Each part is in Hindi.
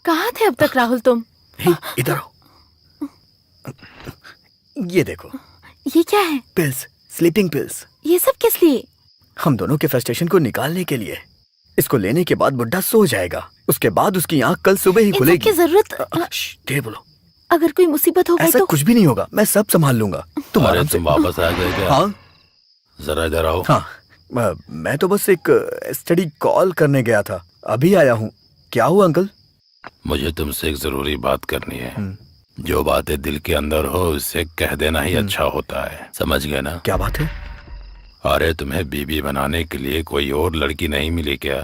कहाँ थे अब तक राहुल तुम? हे, इधर आओ। ये देखो। ये क्या है? Pills, sleeping pills. ये सब किस लिए? हम दोनों के फ्रस्ट्रेशन को निकालने के लिए। इसको लेने के बाद बुड्ढा सो जाएगा, उसके बाद उसकी आंख कल सुबह ही खुलेगी। की जरूरत? धीरे बोलो। अगर कोई मुसीबत हो गई ऐसा तो? कुछ भी नहीं होगा, मैं सब संभाल लूंगा। तुम आराम से। तुम वापस आ गए क्या? हाँ जरा इधर आओ। हाँ, मैं तो बस एक स्टडी कॉल करने गया था, अभी आया हूँ। क्या हुआ अंकल? मुझे तुमसे एक जरूरी बात करनी है। जो बातें दिल के अंदर हो उससे कह देना ही अच्छा होता है, समझ गए ना? क्या बात है? अरे तुम्हें बीबी बनाने के लिए कोई और लड़की नहीं मिली क्या?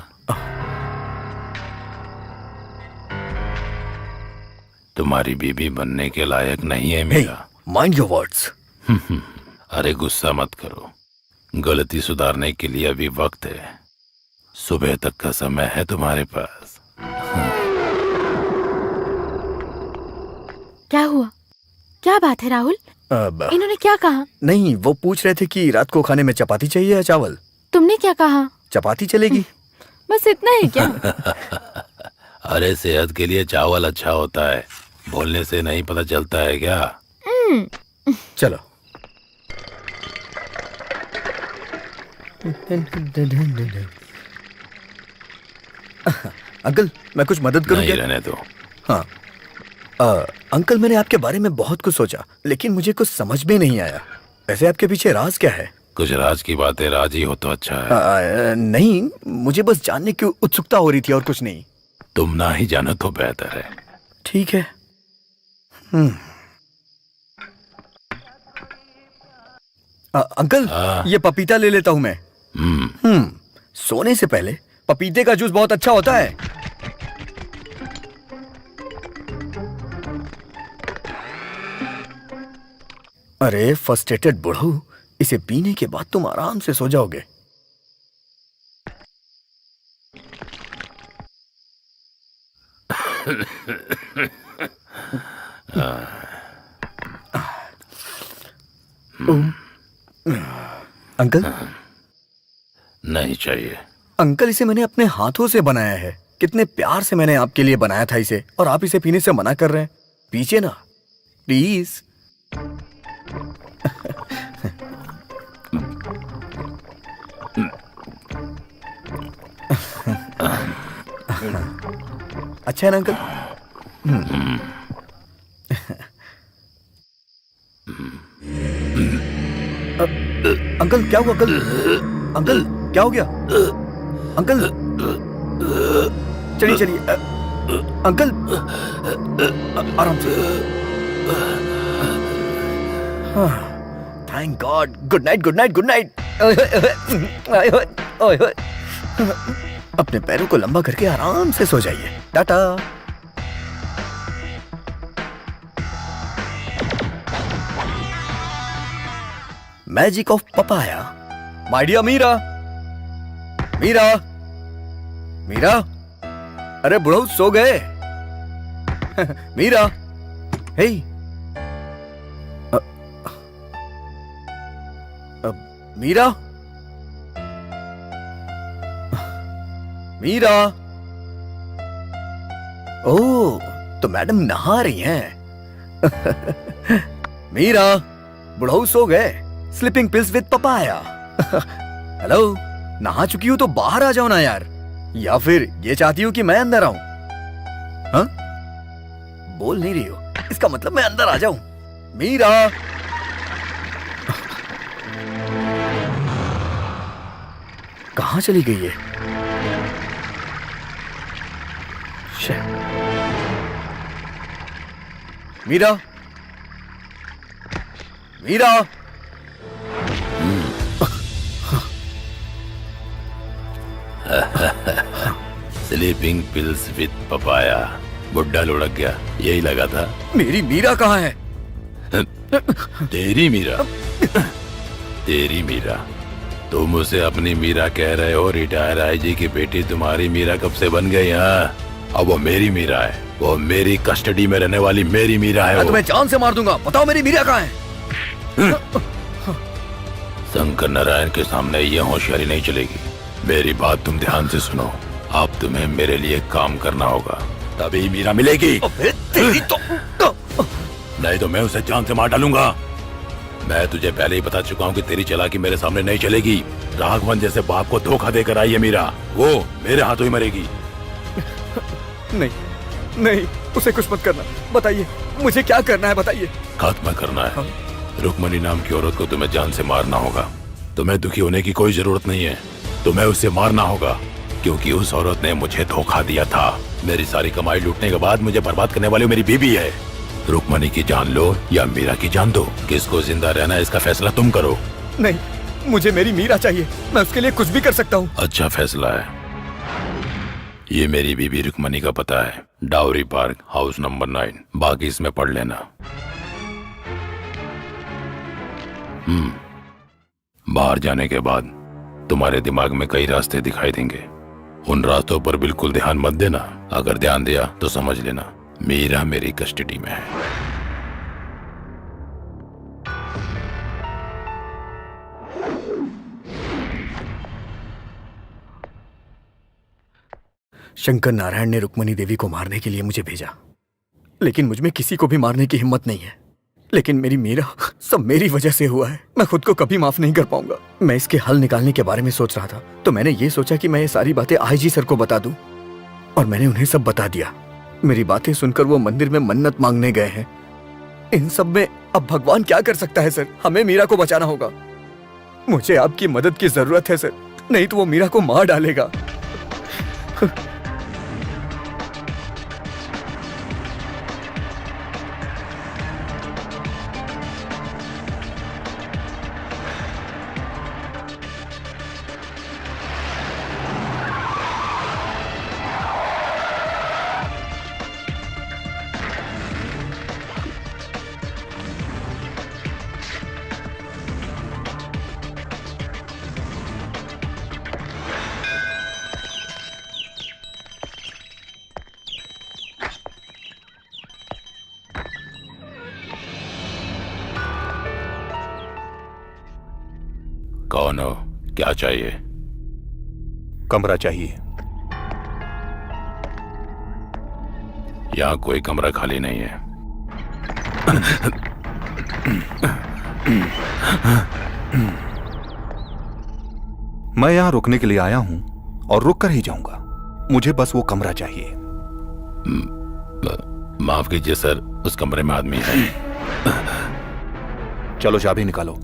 तुम्हारी बीबी बनने के लायक नहीं है मीरा। Mind your words. अरे गुस्सा मत करो, गलती सुधारने के लिए अभी वक्त है। सुबह तक का समय है तुम्हारे पास। क्या हुआ? क्या बात है राहुल? इन्होंने क्या कहा? नहीं, वो पूछ रहे थे कि रात को खाने में चपाती चाहिए या चावल। तुमने क्या कहा? चपाती चलेगी। बस इतना ही क्या? अरे सेहत के लिए चावल अच्छा होता है, बोलने से नहीं पता चलता है क्या? चलो। अंकल, मैं कुछ मदद करूं क्या? नहीं, रहने दो। हाँ अंकल, मैंने आपके बारे में बहुत कुछ सोचा, लेकिन मुझे कुछ समझ में नहीं आया। वैसे आपके पीछे राज क्या है? कुछ राज की बातें राज ही हो तो अच्छा है। नहीं, मुझे बस जानने की उत्सुकता हो रही थी और कुछ नहीं। तुम ना ही जानो तो बेहतर है। ठीक है। अंकल, ये पपीता ले लेता हूं मैं। सोने से पहले पपीते का जूस बहुत अच्छा होता है। अरे फ्रस्ट्रेटेड बुढ़ऊ, इसे पीने के बाद तुम आराम से सो जाओगे। अंकल? नहीं चाहिए। अंकल, इसे मैंने अपने हाथों से बनाया है। कितने प्यार से मैंने आपके लिए बनाया था इसे, और आप इसे पीने से मना कर रहे हैं। पीछे ना प्लीज। अच्छा है ना अंकल? अंकल क्या हुआ? अंकल, अंकल क्या हो गया? अंकल चलिए चलिए। अंकल आराम से। Thank God. Good night, good night, good night. अपने पैरों को लंबा करके आराम से सो जाइए। Tata. Magic of papaya. My dear Meera. Meera, Meera, अरे बुढ़ऊ सो गए? मीरा, हे। मीरा, मीरा। ओह, तो मैडम नहा रही हैं। मीरा, बुढ़ऊ सो गए। Sleeping pills with papaya. Hello, नहा चुकी हूं तो बाहर आ जाओ ना यार, या फिर ये चाहती हूँ कि मैं अंदर आऊं? हाँ, बोल नहीं रही हो, इसका मतलब मैं अंदर आ जाऊं। मीरा, कहां चली गई है? Meera, Meera. Sleeping pills with papaya. बुड्ढा लुढ़क गया, यही लगा था। मेरी मीरा कहाँ है? तेरी मीरा? तेरी मीरा? तुम उसे अपनी मीरा कह रहे हो? रिटायर आईजी की बेटी तुम्हारी मीरा कब से बन गई? हाँ, अब वो मेरी मीरा है। वो मेरी कस्टडी में रहने वाली मेरी मीरा है। मैं तुम्हें जान से मार दूंगा। बताओ मेरी मीरा कहाँ है? शंकर नारायण के सामने ये होशियारी नहीं चलेगी। मेरी बात तुम ध्यान से सुनो। अब तुम्हें मेरे लिए काम करना होगा। तभी मीरा मिलेगी। अबे तेरी तो नहीं तो मैं उसे जान से मार डालूंगा। मैं तुझे पहले ही बता चुका हूँ कि तेरी चालाकी मेरे सामने नहीं चलेगी। राघवन जैसे बाप को धोखा देकर आई है मीरा, वो मेरे हाथों ही मरेगी। नहीं नहीं, उसे कुछ मत करना। बताइए मुझे क्या करना है, बताइए। खत्म करना है। रुक्मणी नाम की औरत को तुम्हें जान से मारना होगा। तुम्हें दुखी होने की कोई जरूरत नहीं है, तुम्हें उसे मारना होगा, क्योंकि उस औरत ने मुझे धोखा दिया था। मेरी सारी कमाई लूटने के बाद मुझे बर्बाद करने वाली मेरी बीवी है। रुक्मणी की जान लो या मीरा की जान दो, किसको जिंदा रहना है इसका फैसला तुम करो। नहीं, मुझे मेरी मीरा चाहिए, मैं उसके लिए कुछ भी कर सकता हूँ। अच्छा फैसला है। ये मेरी बीबी रुक्मणी का पता है, डाउरी पार्क, हाउस नंबर 9। बाकी इसमें पढ़ लेना। बाहर जाने के बाद तुम्हारे दिमाग में कई रास्ते दिखाई देंगे। उन रास्तों पर बिल्कुल ध्यान मत देना। अगर ध्यान दिया तो समझ लेना मीरा मेरी कस्टडी में है। शंकर नारायण ने रुक्मणी देवी को मारने के लिए मुझे भेजा, लेकिन मुझ में किसी को भी मारने की हिम्मत नहीं है। लेकिन मेरी मीरा, सब मेरी वजह से हुआ है। मैं खुद को कभी माफ नहीं कर पाऊंगा। मैं इसके हल निकालने के बारे में सोच रहा था, तो मैंने ये सोचा कि मैं ये सारी बातें आईजी सर को बता दूं, और मैंने उन्हें सब बता दिया। मेरी बातें सुनकर वो मंदिर में मन्नत मांगने गए हैं। इन सब में अब भगवान क्या कर सकता है सर? हमें मीरा को बचाना होगा। मुझे आपकी मदद की जरूरत है सर, नहीं तो वो मीरा को मार डालेगा। कौन हो? क्या चाहिए? कमरा चाहिए। यहाँ कोई कमरा खाली नहीं है। मैं यहाँ रुकने के लिए आया हूं और रुक कर ही जाऊंगा। मुझे बस वो कमरा चाहिए। माफ कीजिए सर, उस कमरे में आदमी है। चलो चाबी निकालो।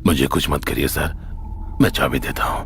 मुझे कुछ मत करिए सर, मैं चाबी देता हूं।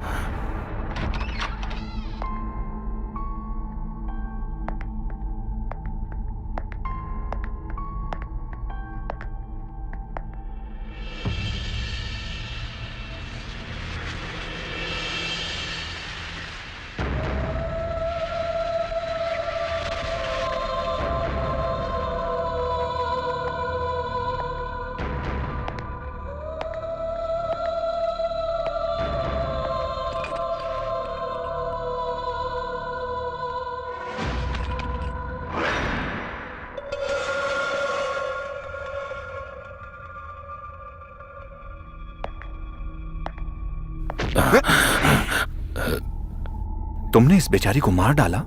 तुमने इस बेचारी को मार डाला?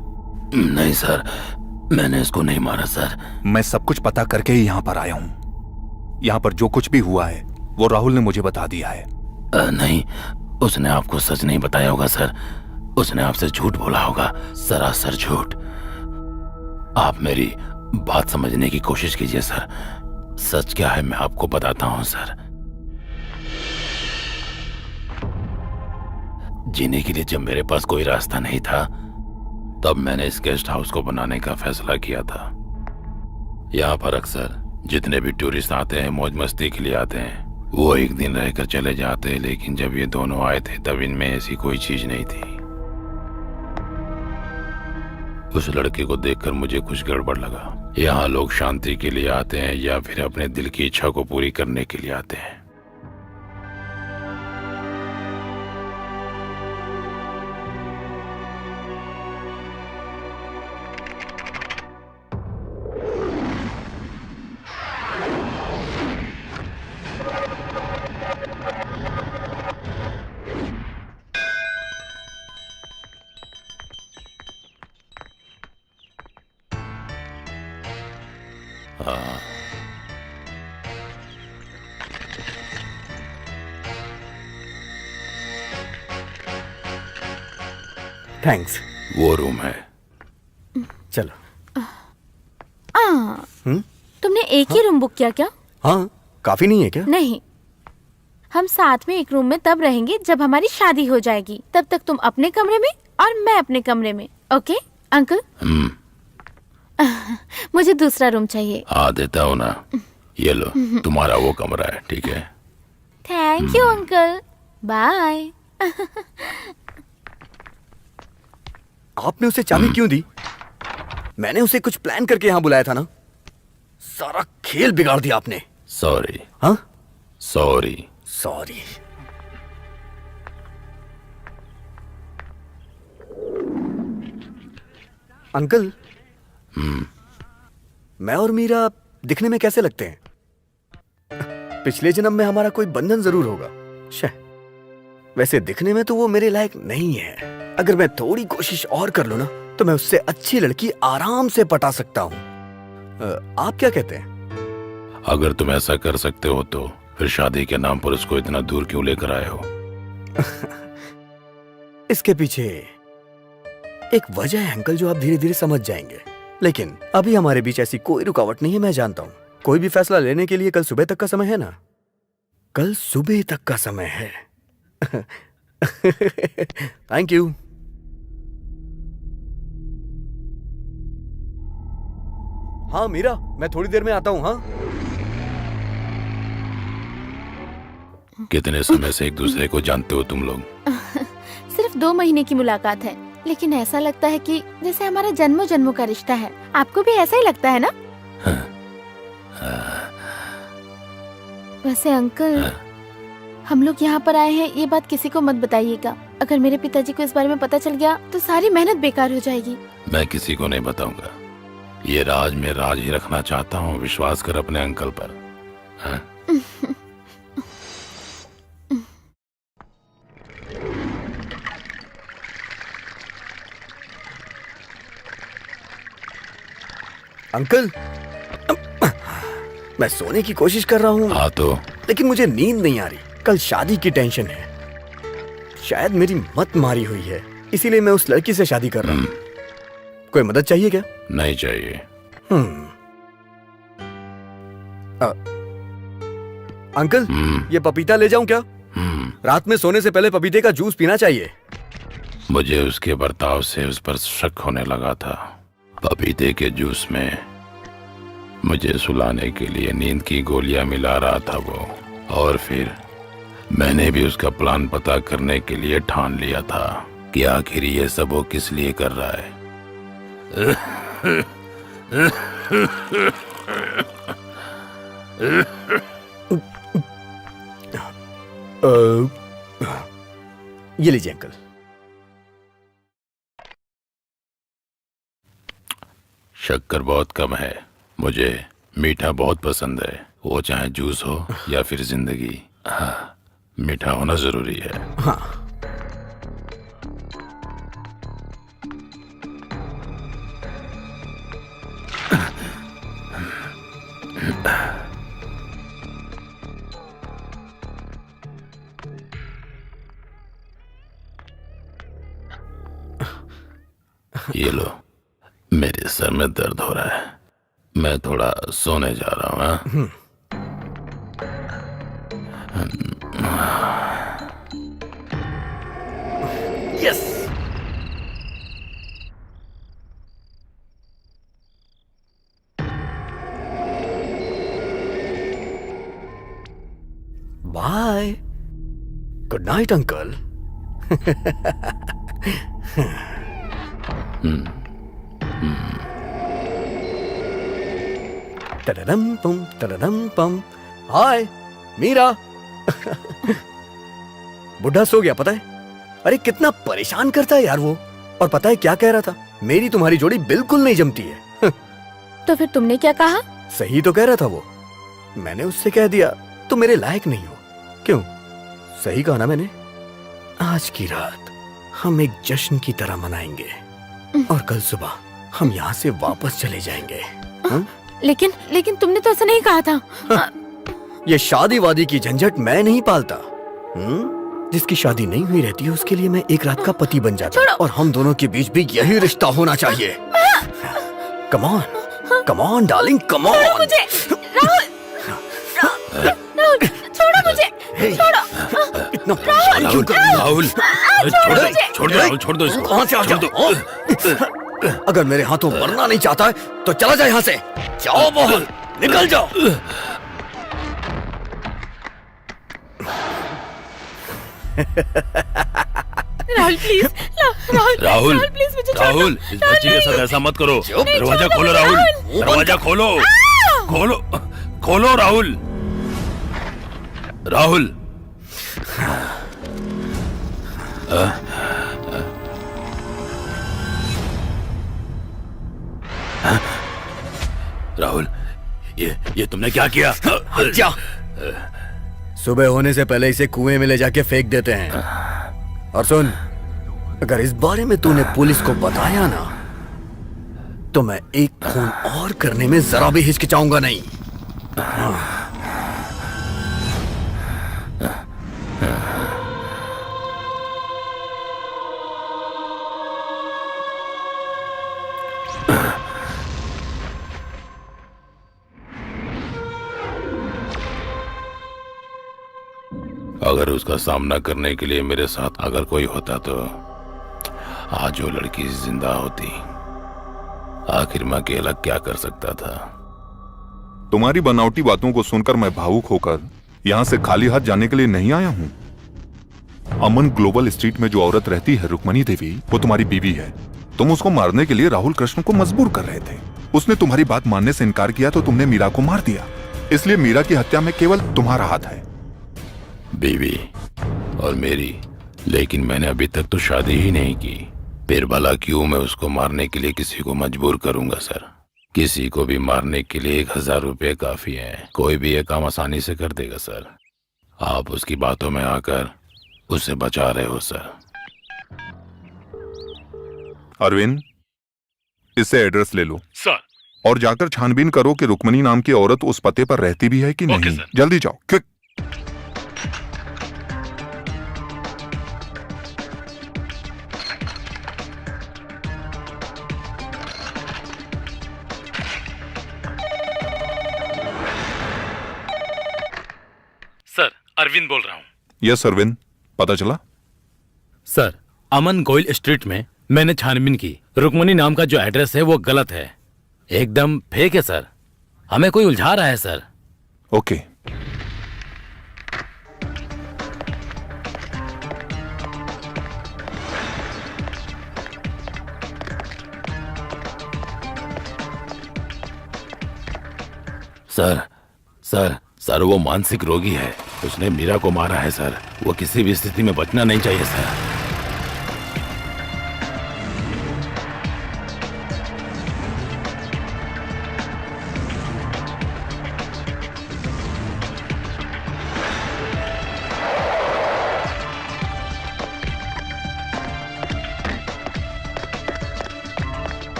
नहीं सर, मैंने इसको नहीं मारा सर। मैं सब कुछ पता करके ही यहाँ पर आया हूँ। यहाँ पर जो कुछ भी हुआ है वो राहुल ने मुझे बता दिया है। नहीं, उसने आपको सच नहीं बताया होगा सर। उसने आपसे झूठ बोला होगा, सरासर झूठ। आप मेरी बात समझने की कोशिश कीजिए सर। सच क्या है मैं आपको बताता हूँ सर। जीने के लिए जब मेरे पास कोई रास्ता नहीं था, तब मैंने इस गेस्ट हाउस को बनाने का फैसला किया था। यहाँ पर अक्सर जितने भी टूरिस्ट आते हैं मौज मस्ती के लिए आते हैं। वो एक दिन रहकर चले जाते हैं, लेकिन जब ये दोनों आए थे तब इनमें ऐसी कोई चीज नहीं थी। उस लड़के को देखकर मुझे कुछ गड़बड़ लगा। यहाँ लोग शांति के लिए आते हैं या फिर अपने दिल की इच्छा को पूरी करने के लिए आते हैं। हाँ, थैंक्स। वो रूम है। चलो। तुमने एक ही रूम बुक किया क्या? हाँ, काफी नहीं है क्या? नहीं, हम साथ में एक रूम में तब रहेंगे जब हमारी शादी हो जाएगी। तब तक तुम अपने कमरे में और मैं अपने कमरे में। Okay uncle? मुझे दूसरा रूम चाहिए। हाँ, देता हूँ ना। ये लो, तुम्हारा वो कमरा है, ठीक है? Thank you uncle, bye. आपने उसे चाबी क्यों दी? मैंने उसे कुछ प्लान करके यहाँ बुलाया था ना। सारा खेल बिगाड़ दिया आपने। सॉरी। हाँ, सॉरी। सॉरी। अंकल, मैं और मीरा दिखने में कैसे लगते हैं? पिछले जन्म में हमारा कोई बंधन जरूर होगा शायद। वैसे दिखने में तो वो मेरे लायक नहीं है। अगर मैं थोड़ी कोशिश और कर लूं ना तो मैं उससे अच्छी लड़की आराम से पटा सकता हूं। आप क्या कहते हैं? अगर तुम ऐसा कर सकते हो तो फिर शादी के नाम पर उसको इतना दूर क्यों लेकर आए हो? इसके पीछे एक वजह है अंकल, जो आप धीरे धीरे समझ जाएंगे। लेकिन अभी हमारे बीच ऐसी कोई रुकावट नहीं है, मैं जानता हूं। कोई भी फैसला लेने के लिए कल सुबह तक का समय है ना? कल सुबह तक का समय है। Thank you. हाँ मीरा, मैं थोड़ी देर में आता हूँ। हाँ, कितने समय से एक दूसरे को जानते हो तुम लोग? सिर्फ 2 महीने की मुलाकात है, लेकिन ऐसा लगता है कि जैसे हमारा जन्मों जन्मों का रिश्ता है। आपको भी ऐसा ही लगता है ना? वैसे अंकल, हम लोग यहाँ पर आए हैं, ये बात किसी को मत बताइएगा। अगर मेरे पिताजी को इस बारे में पता चल गया तो सारी मेहनत बेकार हो जाएगी। मैं किसी को नहीं बताऊंगा। ये राज में राज ही रखना चाहता हूँ। विश्वास कर अपने अंकल पर। हाँ? अंकल, मैं सोने की कोशिश कर रहा हूँ। हाँ तो लेकिन मुझे नींद नहीं आ रही। कल शादी की टेंशन है। शायद मेरी मत मारी हुई है, इसीलिए मैं उस लड़की से शादी कर रहा हूँ। कोई मदद चाहिए क्या? नहीं चाहिए। अंकल, ये पपीता ले जाऊं क्या? रात में सोने से पहले पपीते का जूस पीना चाहिए। मुझे उसके बर्ताव से उस पर शक होने लगा था। पपीते के जूस में मुझे सुलाने के लिए नींद की गोलियां मिला रहा था वो। और फिर मैंने भी उसका प्लान पता करने के लिए ठान लिया था कि आखिर ये सब वो किस लिए कर रहा है। ये लीजिए अंकल। शक्कर बहुत कम है। मुझे मीठा बहुत पसंद है, वो चाहे जूस हो या फिर जिंदगी। हाँ, मीठा होना जरूरी है। हाँ। ये लो, मेरे सर में दर्द हो रहा है, मैं थोड़ा सोने जा रहा हूँ। Yes. Bye. Good night uncle. टडडम पम टडडम पम। हाय मीरा। बुढ़ा सो गया पता है? अरे कितना परेशान करता है यार वो। और पता है क्या कह रहा था? मेरी तुम्हारी जोड़ी बिल्कुल नहीं जमती है। तो फिर तुमने क्या कहा? सही तो कह रहा था वो। मैंने उससे कह दिया तुम मेरे लायक नहीं हो। क्यों? सही कहा ना मैंने? आज की रात हम एक जश्न की तरह मनाएंगे और कल सुबह हम यहाँ से वापस चले जाएंगे। लेकिन लेकिन तुमने तो ऐसा नहीं कहा था। ये शादी वादी की झंझट मैं नहीं पालता। जिसकी शादी नहीं हुई रहती है उसके लिए मैं एक रात का पति बन जाता हूँ, और हम दोनों के बीच भी यही रिश्ता होना चाहिए। Come on darling, come on. मुझे राहुल, राहुल छोड़ो मुझे, छोड़ो। इतना परेशान क्यों कर रही हो? राहुल छोड़ दो राहुल, छोड़ दो इसको। कहाँ से आ जाओ? अगर मेरे हाथों मरना नहीं चाहता है तो चला जाए यहाँ से। जाओ बाहर, निकल जाओ। राहुल प्लीज, राहुल प्लीज मुझे छोड़ दो। राहुल, इस बच्ची के साथ ऐसा मत करो। दरवाजा खोलो राहुल, दरवाजा खोलो, खोलो खोलो राहुल, राहुल। राहुल, ये तुमने क्या किया? जा। सुबह होने से पहले इसे कुएं में ले जाके फेंक देते हैं। और सुन, अगर इस बारे में तूने पुलिस को बताया ना तो मैं एक खून और करने में जरा भी हिचकिचाऊंगा नहीं। अगर उसका सामना करने के लिए मेरे साथ अगर कोई होता तो आज वो लड़की जिंदा होती। आखिर मैं अकेला क्या कर सकता था? तुम्हारी बनावटी बातों को सुनकर मैं भावुक होकर यहाँ से खाली हाथ जाने के लिए नहीं आया हूँ। अमन ग्लोबल स्ट्रीट में जो औरत रहती है, रुक्मणी देवी, वो तुम्हारी बीवी है। तुम उसको मारने के लिए राहुल कृष्ण को मजबूर कर रहे थे। उसने तुम्हारी बात मानने से इनकार किया तो तुमने मीरा को मार दिया। इसलिए मीरा की हत्या में केवल तुम्हारा हाथ है। बीवी और मेरी, लेकिन मैंने अभी तक तो शादी ही नहीं की। फिर भला क्यों मैं उसको मारने के लिए किसी को मजबूर करूंगा सर? किसी को भी मारने के लिए 1000 रुपये काफी है। कोई भी ये काम आसानी से कर देगा सर। आप उसकी बातों में आकर उसे बचा रहे हो सर। अरविंद, इससे एड्रेस ले लो सर, और जाकर छानबीन करो कि रुक्मणी नाम की औरत उस पते पर रहती भी है कि ओके नहीं। सर। जल्दी जाओ, क्विक। सर, अरविंद बोल रहा हूँ। यस अरविंद, पता चला? सर, अमन गोयल स्ट्रीट में मैंने छानबीन की। रुक्मणी नाम का जो एड्रेस है वो गलत है, एकदम फेक है सर। हमें कोई उलझा रहा है sir. Okay. Sir sir sir वो मानसिक रोगी है। उसने मीरा को मारा है सर। वो किसी भी स्थिति में बचना नहीं चाहिए sir.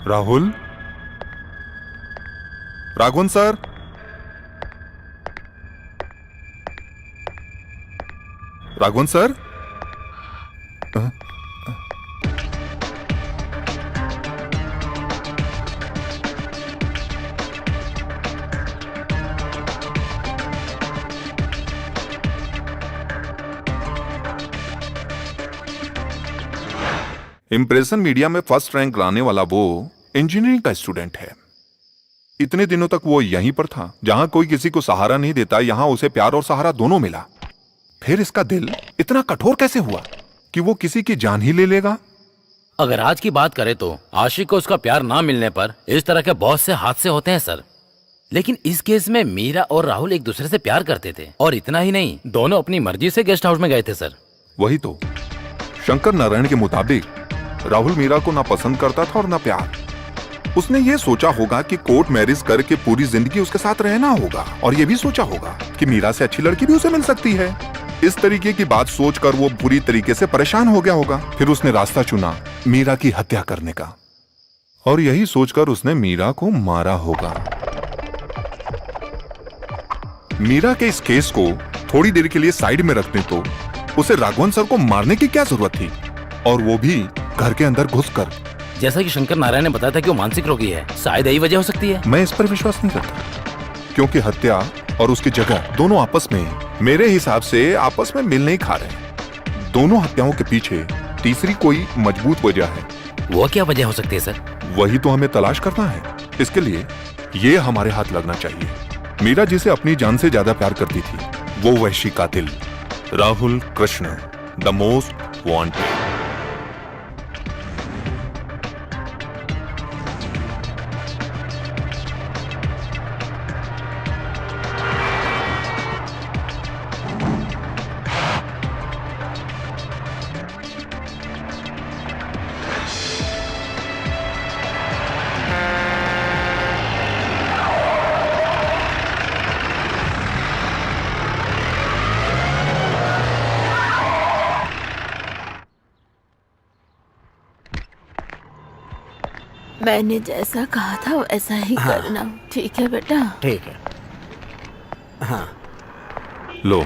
Rahul, Raghavan sir, Raghavan sir. Impression media में फर्स्ट रैंक लाने वाला वो इंजीनियरिंग का स्टूडेंट है। इतने दिनों तक वो यहीं पर था। जहां कोई किसी को सहारा नहीं देता, यहां उसे प्यार और सहारा दोनों मिला। फिर इसका दिल इतना कठोर कैसे हुआ कि वो किसी की जान ही ले लेगा? अगर आज की बात करें तो आशिक को उसका प्यार ना मिलने पर इस तरह के बहुत से हादसे होते हैं सर। लेकिन इस केस में मीरा और राहुल एक दूसरे से प्यार करते थे, और इतना ही नहीं, दोनों अपनी मर्जी से गेस्ट हाउस में गए थे सर। वही तो, शंकर नारायण के मुताबिक राहुल मीरा को ना पसंद करता था और ना प्यार। उसने ये सोचा होगा कि कोर्ट मैरिज करके पूरी जिंदगी उसके साथ रहना होगा, और ये भी सोचा होगा कि मीरा से अच्छी लड़की भी उसे मिल सकती है। इस तरीके की बात सोचकर वो बुरी तरीके से परेशान हो गया होगा। फिर उसने रास्ता चुना मीरा की हत्या करने का, और यही सोचकर उसने मीरा को मारा होगा। मीरा के इस केस को थोड़ी देर के लिए साइड में रखने तो उसे राघवन सर को मारने की क्या जरूरत थी, और वो भी घर के अंदर घुसकर। जैसा कि शंकर नारायण ने बताया था कि वो मानसिक रोगी है, शायद यही वजह हो सकती है। मैं इस पर विश्वास नहीं करता, क्योंकि हत्या और उसकी जगह दोनों आपस में, मेरे हिसाब से आपस में मिल नहीं खा रहे। दोनों हत्याओं के पीछे तीसरी कोई मजबूत वजह है। वो क्या वजह हो सकती है सर? वही तो हमें तलाश करना है। इसके लिए ये हमारे हाथ लगना चाहिए। मीरा जिसे अपनी जान से ज्यादा प्यार करती थी, वो वहशी कातिल Rahul Krishna, the most wanted. मैंने जैसा कहा था वैसा ही करना, ठीक है बेटा? ठीक है। हाँ, लो,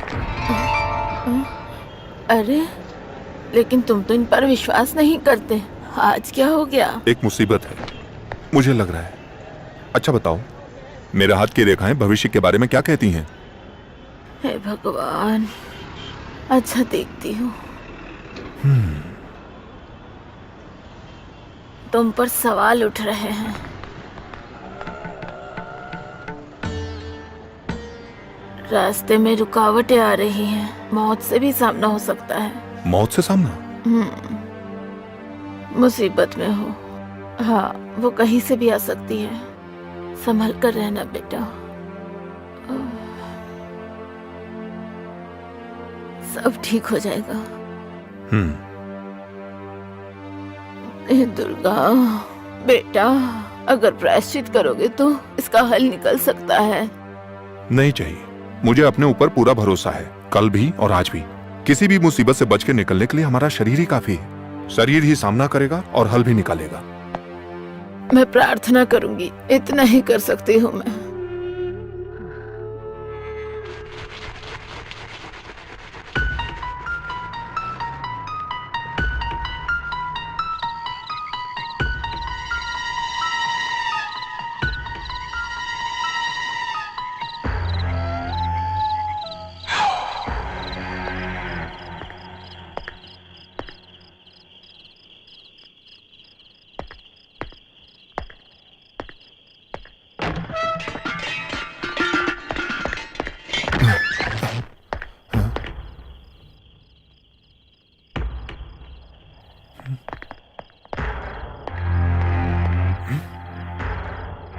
अरे लेकिन तुम तो इन पर विश्वास नहीं करते। आज क्या हो गया? एक मुसीबत है मुझे लग रहा है। अच्छा बताओ, मेरे हाथ की रेखाएं भविष्य के बारे में क्या कहती हैं? हे भगवान, अच्छा देखती हूँ। तुम पर सवाल उठ रहे हैं। रास्ते में रुकावटें आ रही हैं, मौत से भी सामना हो सकता है। मौत से सामना? मुसीबत में हो, हाँ, वो कहीं से भी आ सकती है। संभल कर रहना बेटा। सब ठीक हो जाएगा। हे दुर्गा, बेटा, अगर प्रायश्चित करोगे तो इसका हल निकल सकता है। नहीं चाहिए, मुझे अपने ऊपर पूरा भरोसा है। कल भी और आज भी किसी भी मुसीबत से बच के निकलने के लिए हमारा शरीर ही काफी है। शरीर ही सामना करेगा और हल भी निकालेगा। मैं प्रार्थना करूंगी, इतना ही कर सकती हूँ मैं।